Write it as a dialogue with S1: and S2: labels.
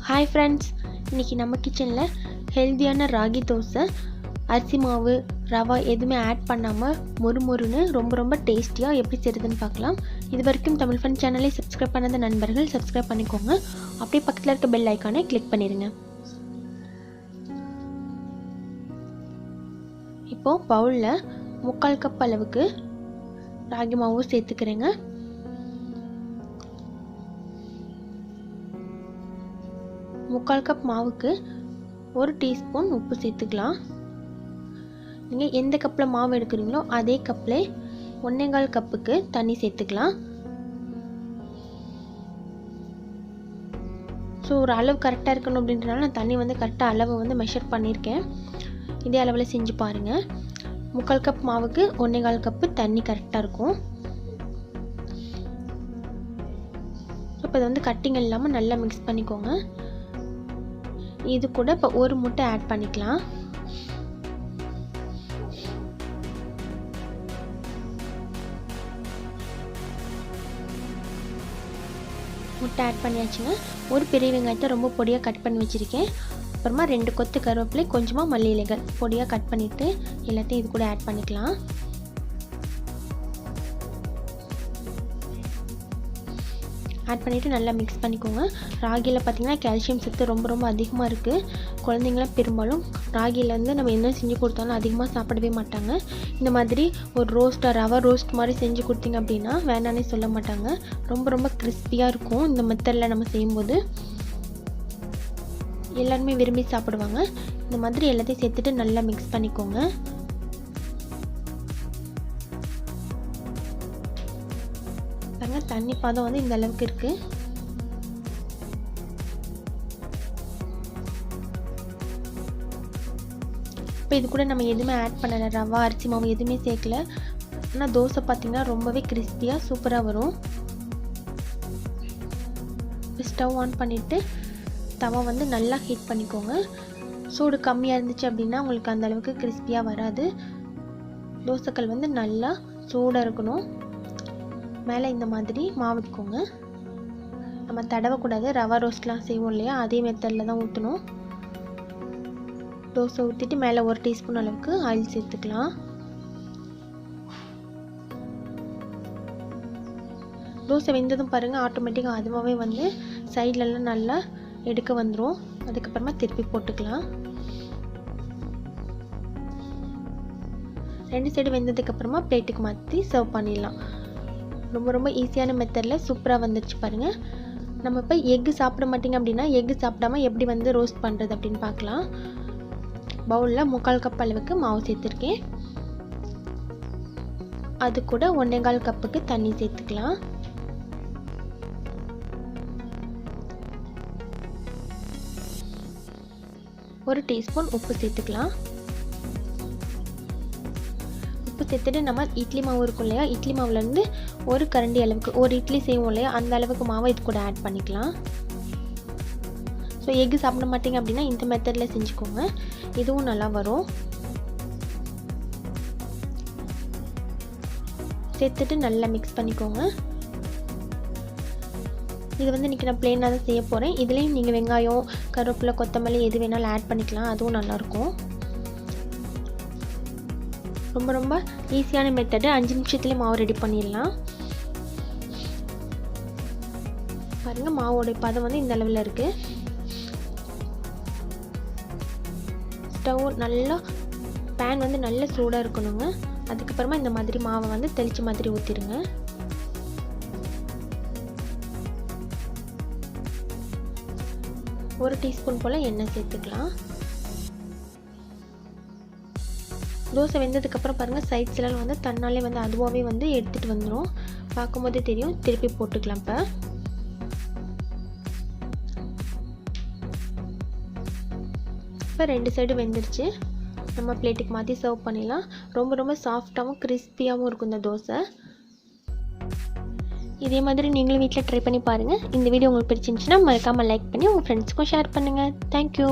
S1: Hi friends, இன்றைக்கி நம்ம கிச்சனில் ஹெல்த்தியான ராகி தோசை, அரிசி மாவு, ரவா எதுவுமே ஆட் பண்ணாமல் மொறுமொறுன்னு ரொம்ப டேஸ்டியாக எப்படி செய்கிறதுன்னு பார்க்கலாம். இது வரைக்கும் தமிழ் ஃபன் சேனலை சப்ஸ்கிரைப் பண்ணாத நண்பர்கள் சப்ஸ்கிரைப் பண்ணிக்கோங்க. அப்படியே பக்கத்தில் இருக்க பெல் ஐக்கானை கிளிக் பண்ணிடுங்க. இப்போது பவுலில் 3/4 கப் அளவுக்கு ராகி மாவு சேர்த்துக்கிறேங்க. முக்கால் கப் மாவுக்கு 1 டீஸ்பூன் உப்பு சேர்த்துக்கலாம். நீங்கள் எந்த கப்பில் மாவு எடுக்கிறீங்களோ அதே கப்பில் 1/4 கப்புக்கு தண்ணி சேர்த்துக்கலாம். ஸோ ஒரு அளவு கரெக்டாக இருக்கணும் அப்படின்றனால நான் தண்ணி கரெக்டாக அளவு மெஷர் பண்ணியிருக்கேன். இதே அளவில் செஞ்சு பாருங்கள். 3/4 கப் மாவுக்கு 1/4 கப்பு தண்ணி கரெக்டாக இருக்கும். இப்போ இதை கட்டிங் இல்லாமல் நல்லா மிக்ஸ் பண்ணிக்கோங்க. இது கூட இப்போ ஒரு முட்டை ஆட் பண்ணிக்கலாம். முட்டை ஆட் பண்ணியாச்சுங்க. ஒரு பெரிய வெங்காயத்தை ரொம்ப பொடியாக கட் பண்ணி வச்சுருக்கேன். அப்புறமா 2 கொத்து கருவேப்பிலை, கொஞ்சமாக மல்லி இலைகள் பொடியாக கட் பண்ணிவிட்டு எல்லாத்தையும் இது கூட ஆட் பண்ணிக்கலாம். ஆட் பண்ணிவிட்டு நல்லா மிக்ஸ் பண்ணிக்கோங்க. ராகியில் பார்த்திங்கன்னா கால்சியம் சத்து ரொம்ப அதிகமாக இருக்குது. குழந்தைங்களாம் பெரும்பாலும் ராகியில் நம்ம என்ன செஞ்சு கொடுத்தாலும் அதிகமாக சாப்பிடவே மாட்டாங்க. இந்த மாதிரி ஒரு ரோஸ்ட்டாக ரவா ரோஸ்ட் மாதிரி செஞ்சு கொடுத்தீங்க அப்படின்னா வேணானே சொல்ல மாட்டாங்க. ரொம்ப கிறிஸ்பியாக இருக்கும். இந்த மெத்தடில் நம்ம செய்யும்போது எல்லாருமே விரும்பி சாப்பிடுவாங்க. இந்த மாதிரி எல்லாத்தையும் சேர்த்துட்டு நல்லா மிக்ஸ் பண்ணிக்கோங்க. தண்ணி பாதம் இந்த அளவுக்கு இருக்குது. இப்போ இது கூட நம்ம எதுவுமே ஆட் பண்ணலை. ரவா, அரிசி மாவு எதுவுமே சேர்க்கல. ஆனால் தோசை பார்த்திங்கன்னா ரொம்பவே கிறிஸ்பியாக சூப்பராக வரும். ஸ்டவ் ஆன் பண்ணிவிட்டு தவா நல்லா ஹீட் பண்ணிக்கோங்க. சூடு கம்மியாக இருந்துச்சு அப்படின்னா உங்களுக்கு அந்த அளவுக்கு கிறிஸ்பியாக வராது. தோசைக்கல் நல்லா சூடாக இருக்கணும். மேலே இந்த மாதிரி மாவிட்டுக்கோங்க. நம்ம தடவக்கூடாது. ரவா ரோஸ்ட்லாம் செய்வோம் இல்லையா, அதே மெத்தடில் தான் ஊற்றணும். தோசை ஊற்றிட்டு மேலே 1 டீஸ்பூன் அளவுக்கு ஆயில் சேர்த்துக்கலாம். தோசை வெந்ததும் பாருங்கள், ஆட்டோமேட்டிக்காக அதுவாகவே சைட்லலாம் நல்லா எடுக்க வந்துடும். அதுக்கப்புறமா திருப்பி போட்டுக்கலாம். 2 சைடு வெந்ததுக்கப்புறமா பிளேட்டுக்கு மாற்றி சர்வ் பண்ணிடலாம். ரொம்ப ஈஸியான மெத்தடில் சூப்பராக வந்துடுச்சு பாருங்கள். நம்ம இப்போ எக்கு சாப்பிட மாட்டிங்க அப்படின்னா எக்கு சாப்பிடாமல் எப்படி ரோஸ்ட் பண்ணுறது அப்படின்னு பார்க்கலாம். பவுலில் 3/4 கப் அளவுக்கு மாவு சேர்த்துருக்கேன். அது கூட 1/4 கப்புக்கு தண்ணி சேர்த்துக்கலாம். ஒரு டீஸ்பூன் உப்பு சேர்த்துக்கலாம். சேர்த்துட்டு நம்ம இட்லி மாவு இருக்கும் இல்லையா, இட்லி மாவுலேருந்து ஒரு கரண்டி அளவுக்கு, ஒரு இட்லி செய்வோம் இல்லையா, அந்த அளவுக்கு மாவை இது கூட ஆட் பண்ணிக்கலாம். ஸோ எக்கு சாப்பிட மாட்டீங்க அப்படின்னா இந்த மெத்தடில் செஞ்சுக்கோங்க. இதுவும் நல்லா வரும். சேர்த்துட்டு நல்லா மிக்ஸ் பண்ணிக்கோங்க. இது இன்றைக்கி நான் ப்ளெயினாக தான் செய்ய போகிறேன். இதுலேயும் நீங்கள் வெங்காயம், கருவேப்பிலை, கொத்தமல்லி எது வேணாலும் ஆட் பண்ணிக்கலாம். அதுவும் நல்லாயிருக்கும். ரொம்ப ஈஸியான மெத்தடு. 5 நிமிஷத்துலேயே மாவு ரெடி பண்ணிடலாம். பாருங்கள், மாவோடைய பதம் இந்த அளவில் இருக்குது. ஸ்டவ் நல்லா பேன் நல்லா சூடாக இருக்கணுங்க. அதுக்கப்புறமா இந்த மாதிரி மாவை தெளிச்ச மாதிரி ஊற்றிடுங்க. ஒரு டீஸ்பூன் போல் எண்ணெய் சேர்த்துக்கலாம். தோசை வெந்ததுக்கப்புறம் பாருங்கள், சைட்ஸ்லாம் தன்னாலே அதுவாகவே எடுத்துகிட்டு வந்துடும். பார்க்கும்போதே தெரியும். திருப்பி போட்டுக்கலாம். இப்போ 2 சைடு வெந்துருச்சு. நம்ம பிளேட்டுக்கு மாற்றி சர்வ் பண்ணிடலாம். ரொம்ப சாஃப்டாகவும் கிறிஸ்பியாகவும் இருக்கும் இந்த தோசை. இதே மாதிரி நீங்களும் வீட்டில் ட்ரை பண்ணி பாருங்கள். இந்த வீடியோ உங்களுக்கு பிடிச்சிருந்துச்சுன்னா மறக்காமல் லைக் பண்ணி உங்கள் ஃப்ரெண்ட்ஸ்க்கும் ஷேர் பண்ணுங்கள். தேங்க்யூ.